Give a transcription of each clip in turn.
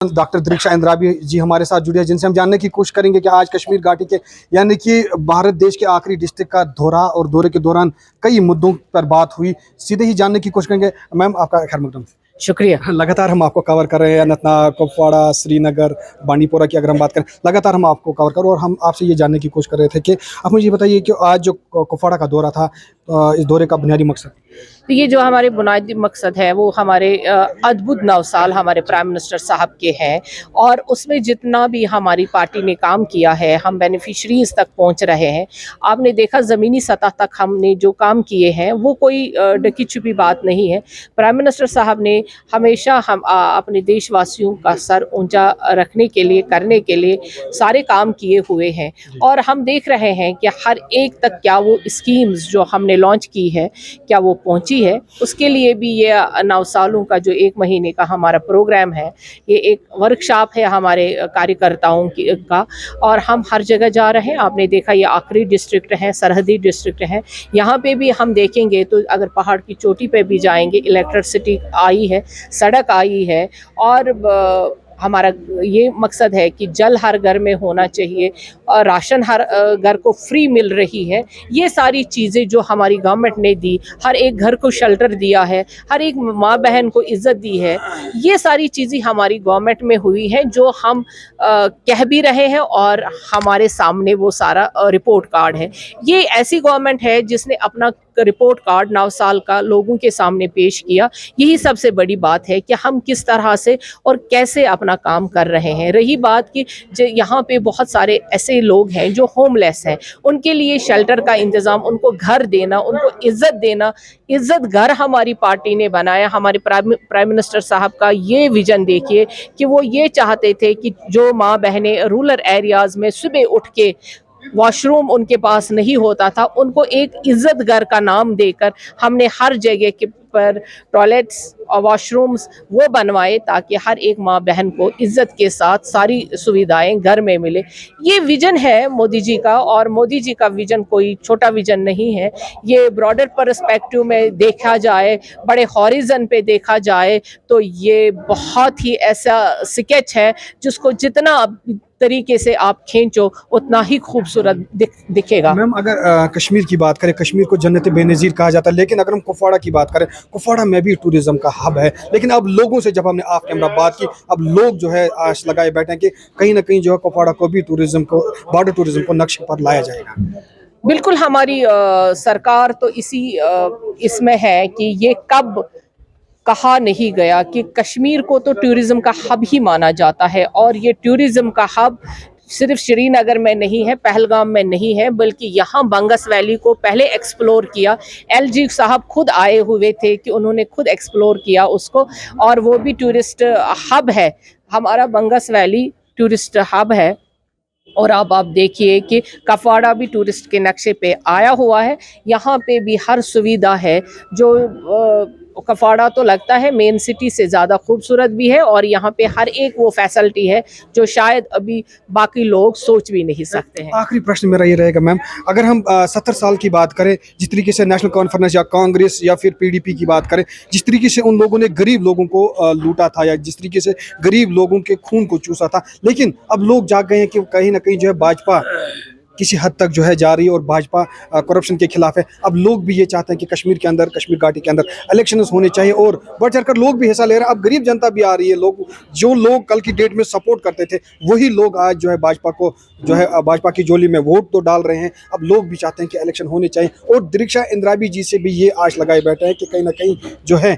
Doctor दीक्षा इंद्राबी जी हमारे साथ जुड़े हैं, जिनसे हम जानने की कोशिश करेंगे कि आज कश्मीर घाटी के यानी कि भारत देश के आखिरी डिस्ट्रिक्ट का दौरा और दौरे के दौरान कई मुद्दों पर बात हुई। सीधे ही जानने की कोशिश करेंगे। मैम, आपका खैर मकदम। शुक्रिया। लगातार हम आपको कवर कर रहे हैं, अनंतनाग, कुपवाड़ा, श्रीनगर, बांडीपोरा की अगर हम बात करें, लगातार हम आपको कवर कर रहे हैं और हम आपसे ये जानने की कोशिश कर रहे थे कि आप मुझे बताइए कि आज जो कुपवाड़ा का दौरा था, इस दौरे का बुनियादी मकसद। तो ये जो हमारे बुनियादी मकसद है वो हमारे अद्भुत 9 साल हमारे प्राइम मिनिस्टर साहब के हैं, और उसमें जितना भी हमारी पार्टी ने काम किया है हम बेनिफिशरीज तक पहुंच रहे हैं। आपने देखा ज़मीनी सतह तक हमने जो काम किए हैं वो कोई ढकी छुपी बात नहीं है। प्राइम मिनिस्टर साहब ने हमेशा हम अपने देशवासियों का सर ऊंचा रखने के लिए, करने के लिए सारे काम किए हुए हैं, और हम देख रहे हैं कि हर एक तक क्या वो स्कीम्स जो हमने लॉन्च की है क्या वो पहुंची है। उसके लिए भी ये 9 सालों का जो 1 महीने का हमारा प्रोग्राम है, ये एक वर्कशॉप है हमारे कार्यकर्ताओं का, और हम हर जगह जा रहे हैं। आपने देखा ये आखिरी डिस्ट्रिक्ट है, सरहदी डिस्ट्रिक्ट है, यहाँ पे भी हम देखेंगे तो अगर पहाड़ की चोटी पे भी जाएंगे, इलेक्ट्रिसिटी आई है, सड़क आई है, और हमारा ये मकसद है कि जल हर घर में होना चाहिए और राशन हर घर को फ्री मिल रही है। ये सारी चीज़ें जो हमारी गवर्नमेंट ने दी, हर एक घर को शेल्टर दिया है, हर एक माँ बहन को इज्जत दी है, ये सारी चीज़ें हमारी गवर्नमेंट में हुई हैं जो हम कह भी रहे हैं, और हमारे सामने वो सारा रिपोर्ट कार्ड है। ये ऐसी गवर्नमेंट है जिसने अपना रिपोर्ट कार्ड 9 साल का लोगों के सामने पेश किया। यही सबसे बड़ी बात है कि हम किस तरह से और कैसे अपना काम कर रहे हैं। रही बात कि यहाँ पे बहुत सारे ऐसे लोग हैं जो होमलेस हैं, उनके लिए शेल्टर का इंतज़ाम, उनको घर देना, उनको इज्जत देना, इज्जत घर हमारी पार्टी ने बनाया। हमारे प्राइम मिनिस्टर साहब का ये विजन देखिए कि वो ये चाहते थे कि जो माँ बहनें रूरल एरियाज़ में सुबह उठ के वॉशरूम उनके पास नहीं होता था, उनको एक इज्जत घर का नाम देकर हमने हर जगह के पर टॉयलेट्स और वॉशरूम्स वो बनवाए ताकि हर एक माँ बहन को इज्जत के साथ सारी सुविधाएं घर में मिले। ये विजन है मोदी जी का, और मोदी जी का विजन कोई छोटा विजन नहीं है। ये ब्रॉडर पर्सपेक्टिव में देखा जाए, बड़े हॉरिजन पे देखा जाए तो ये बहुत ही ऐसा स्केच है जिसको जितना तरीके से आप खींचो उतना ही खूबसूरत दिखेगा। मैम, अगर कश्मीर की बात करें, कश्मीर को जन्नत बेनज़ीर कहा जाता है, लेकिन अगर हम कुपवाड़ा की बात करें, कुपवाड़ा में भी टूरिज्म का हब है। लेकिन अब लोगों से जब हमने ऑफ कैमरा बात की, अब लोग जो है आश लगाए बैठे हैं कि कहीं ना कहीं जो है कुपवाड़ा को भी टूरिज्म को, बॉर्डर टूरिज्म को नक्शे पर लाया जाएगा। बिल्कुल, हमारी सरकार तो इसमें है कि ये कब कहा नहीं गया कि कश्मीर को तो टूरिज्म का हब ही माना जाता है, और ये टूरिज्म का हब सिर्फ श्रीनगर में नहीं है, पहलगाम में नहीं है, बल्कि यहाँ बंगस वैली को पहले एक्सप्लोर किया। एलजी साहब खुद आए हुए थे कि उन्होंने खुद एक्सप्लोर किया उसको, और वो भी टूरिस्ट हब है। हमारा बंगस वैली टूरिस्ट हब है, और अब आप देखिए कि कुपवाड़ा भी टूरिस्ट के नक्शे पे आया हुआ है। यहाँ पे भी हर सुविधा है। जो कुपवाड़ा तो लगता है मेन सिटी से ज़्यादा खूबसूरत भी है, और यहाँ पे हर एक वो फैसिलिटी है जो शायद अभी बाकी लोग सोच भी नहीं सकते हैं। आखिरी प्रश्न मेरा ये रहेगा मैम, अगर हम 70 साल की बात करें, जिस तरीके से नेशनल कॉन्फ्रेंस या कांग्रेस या फिर पीडीपी की बात करें, जिस तरीके से उन लोगों ने गरीब लोगों को लूटा था, या जिस तरीके से गरीब लोगों के खून को चूसा था, लेकिन अब लोग जाग गए हैं कि कहीं ना कहीं जो है भाजपा किसी हद तक जो है जा रही है और भाजपा करप्शन के खिलाफ है। अब लोग भी ये चाहते हैं कि कश्मीर के अंदर, कश्मीर घाटी के अंदर इलेक्शन होने चाहिए, और बढ़ चढ़कर लोग भी हिस्सा ले रहे हैं। अब गरीब जनता भी आ रही है। लोग, जो लोग कल की डेट में सपोर्ट करते थे, वही लोग आज जो है भाजपा को, जो है भाजपा की झोली में वोट तो डाल रहे हैं। अब लोग भी चाहते हैं कि इलेक्शन होने चाहिए, और दीक्षा इंद्राबी जी से भी ये आश लगाए बैठे हैं कि कहीं ना कहीं जो है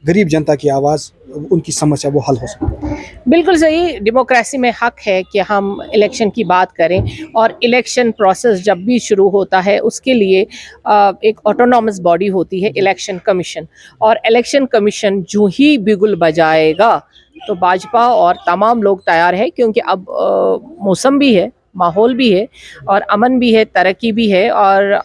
गरीब जनता की आवाज़, उनकी समस्या वो हल हो सके। बिल्कुल सही। डेमोक्रेसी में हक है कि हम इलेक्शन की बात करें, और इलेक्शन प्रोसेस जब भी शुरू होता है उसके लिए एक ऑटोनॉमस बॉडी होती है, इलेक्शन कमीशन, और इलेक्शन कमीशन जो ही बिगुल बजाएगा तो भाजपा और तमाम लोग तैयार है, क्योंकि अब मौसम भी है, माहौल भी है, और अमन भी है, तरक्की भी है, और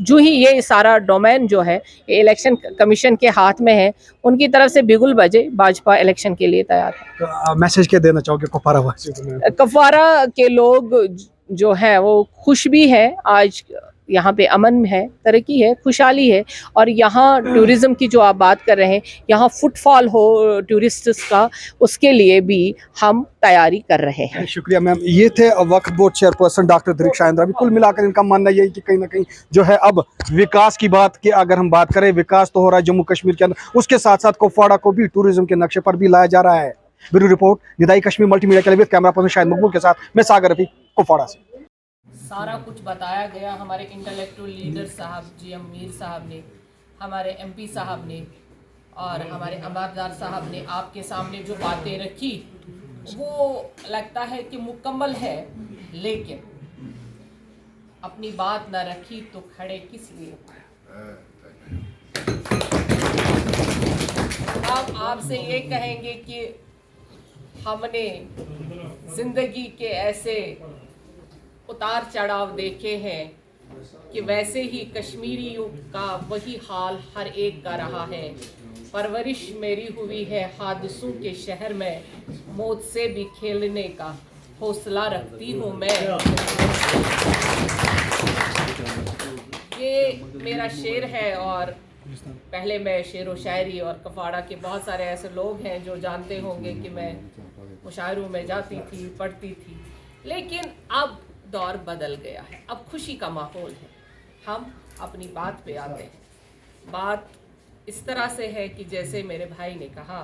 जो ही ये सारा डोमेन जो है ये इलेक्शन कमीशन के हाथ में है, उनकी तरफ से बिगुल बजे, भाजपा इलेक्शन के लिए तैयार है। तो मैसेज क्या देना चाहोगे कुपवाड़ा वासियों को? कुपवाड़ा के लोग जो है वो खुश भी है आज यहाँ पे अमन है, तरक्की है, खुशहाली है। और यहाँ टूरिज़्म की जो आप बात कर रहे हैं, यहाँ फुटफॉल हो टूरिस्ट्स का, उसके लिए भी हम तैयारी कर रहे हैं। शुक्रिया मैम। ये थे वक्फ बोर्ड चेयरपर्सन डॉक्टर दरीक्षा इंद्रा। कुल मिलाकर इनका मानना यही कि कहीं ना कहीं जो है अब विकास की बात की अगर हम बात करें, विकास तो हो रहा है जम्मू कश्मीर के अंदर, उसके साथ साथ कुपवाड़ा को भी टूरिज्म के नक्शे पर भी लाया जा रहा है। ब्यूरो रिपोर्ट, निदाई कश्मीर मल्टीमीडिया के लिए कैमरा पर्सन शाहिद मकबूल के साथ मैं सागर रफी, कुपवाड़ा से। सारा कुछ बताया गया हमारे इंटेलेक्चुअल लीडर साहब GM मीर साहब ने, हमारे MP साहब ने और हमारे अमरदार साहब ने आपके सामने जो बातें रखी वो लगता है कि मुकम्मल है, लेकिन अपनी बात ना रखी तो खड़े किस लिए। हम आपसे ये कहेंगे कि हमने ज़िंदगी के ऐसे उतार चढ़ाव देखे हैं कि वैसे ही कश्मीरियों का वही हाल हर एक का रहा है। परवरिश मेरी हुई है हादसों के शहर में, मौत से भी खेलने का हौसला रखती हूँ मैं। ये मेरा शेर है और पहले मैं शेर व शायरी और कफाड़ा के बहुत सारे ऐसे लोग हैं जो जानते होंगे कि मैं मुशायरों में जाती थी, पढ़ती थी, लेकिन अब दौर बदल गया है, अब खुशी का माहौल है। हम अपनी बात पे आते हैं। बात इस तरह से है कि जैसे मेरे भाई ने कहा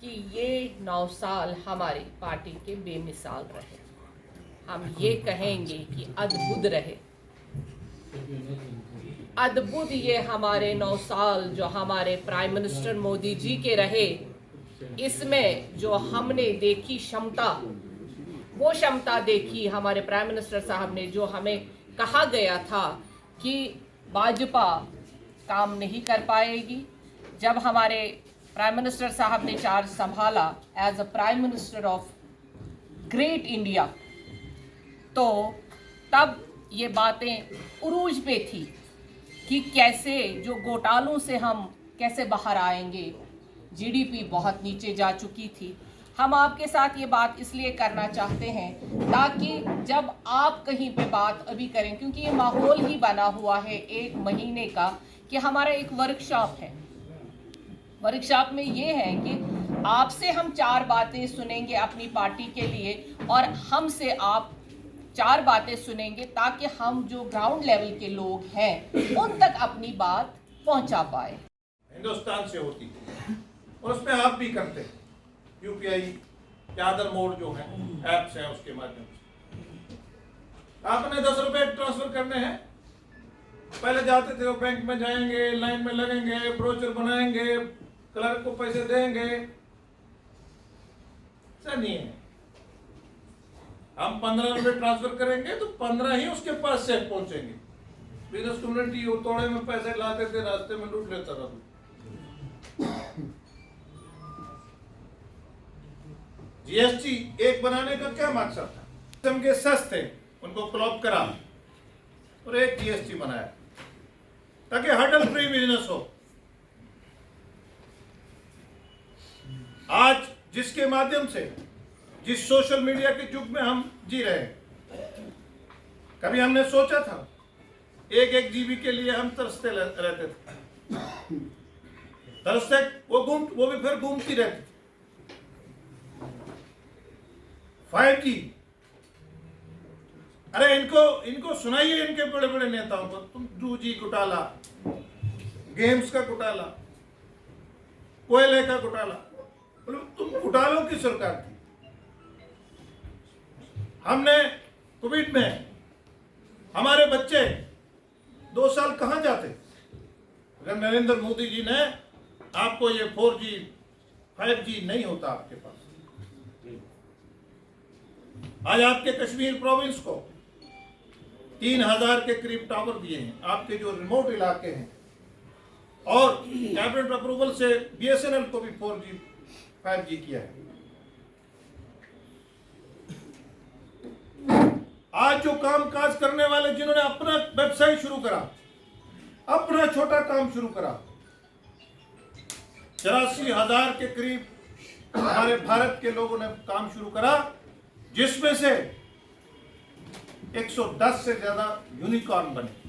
कि ये 9 साल हमारी पार्टी के बेमिसाल रहे, हम ये कहेंगे कि अद्भुत रहे। अद्भुत ये हमारे 9 साल जो हमारे प्राइम मिनिस्टर मोदी जी के रहे, इसमें जो हमने देखी क्षमता, वो क्षमता देखी हमारे प्राइम मिनिस्टर साहब ने। जो हमें कहा गया था कि भाजपा काम नहीं कर पाएगी, जब हमारे प्राइम मिनिस्टर साहब ने चार्ज संभाला as a prime minister of great India, तो तब ये बातें उरूज पे थी कि कैसे जो घोटालों से हम कैसे बाहर आएंगे। GDP बहुत नीचे जा चुकी थी। हम आपके साथ ये बात इसलिए करना चाहते हैं ताकि जब आप कहीं पे बात अभी करें, क्योंकि ये माहौल ही बना हुआ है 1 महीने का कि हमारा एक वर्कशॉप है। वर्कशॉप में ये है कि आपसे हम 4 बातें सुनेंगे अपनी पार्टी के लिए और हमसे आप 4 बातें सुनेंगे ताकि हम जो ग्राउंड लेवल के लोग हैं उन तक अपनी बात पहुंचा पाए। हिंदुस्तान से होती है और उसमें आप भी करते हैं। UPI या अदर मोड जो है ऐप्स हैं उसके माध्यम से आपने 10 रुपए ट्रांसफर करने हैं। पहले जाते थे वो बैंक में जाएंगे, लाइन में लगेंगे, ब्रोचर बनाएंगे, क्लर्क को पैसे देंगे। ऐसा नहीं है। हम 15 रुपए ट्रांसफर करेंगे तो 15 ही उसके पास से पहुंचेंगे। बिजनेस कम्युनिटी वो तोड़े में पैसे लाते थे, रास्ते में लूट लेता था। GST एक बनाने का क्या मकसद था? सिस्टम के सस्ते उनको क्लॉप करा और एक GST बनाया ताकि हडल फ्री बिजनेस हो। आज जिसके माध्यम से जिस सोशल मीडिया के युग में हम जी रहे हैं, कभी हमने सोचा था 1 GB के लिए हम तरसते रहते थे, तरसते वो भी फिर घूमती रहती थी। 5G, अरे इनको सुनाइए इनके बड़े बड़े नेताओं को, तुम 2G घोटाला, गेम्स का घोटाला, कोयले का घोटाला, तुम घोटालों की सरकार थी। हमने कोविड में हमारे बच्चे 2 साल कहां जाते अगर नरेंद्र मोदी जी ने आपको ये 4G 5G नहीं होता आपके पास। आज आपके कश्मीर प्रोविंस को 3000 के करीब टावर दिए हैं, आपके जो रिमोट इलाके हैं, और कैबिनेट अप्रूवल से BSNL को भी 4G 5G किया है। आज जो काम काज करने वाले जिन्होंने अपना वेबसाइट शुरू करा, अपना छोटा काम शुरू करा, 84,000 के करीब हमारे भारत के लोगों ने काम शुरू करा, जिसमें से 110 से ज़्यादा यूनिकॉर्न बने।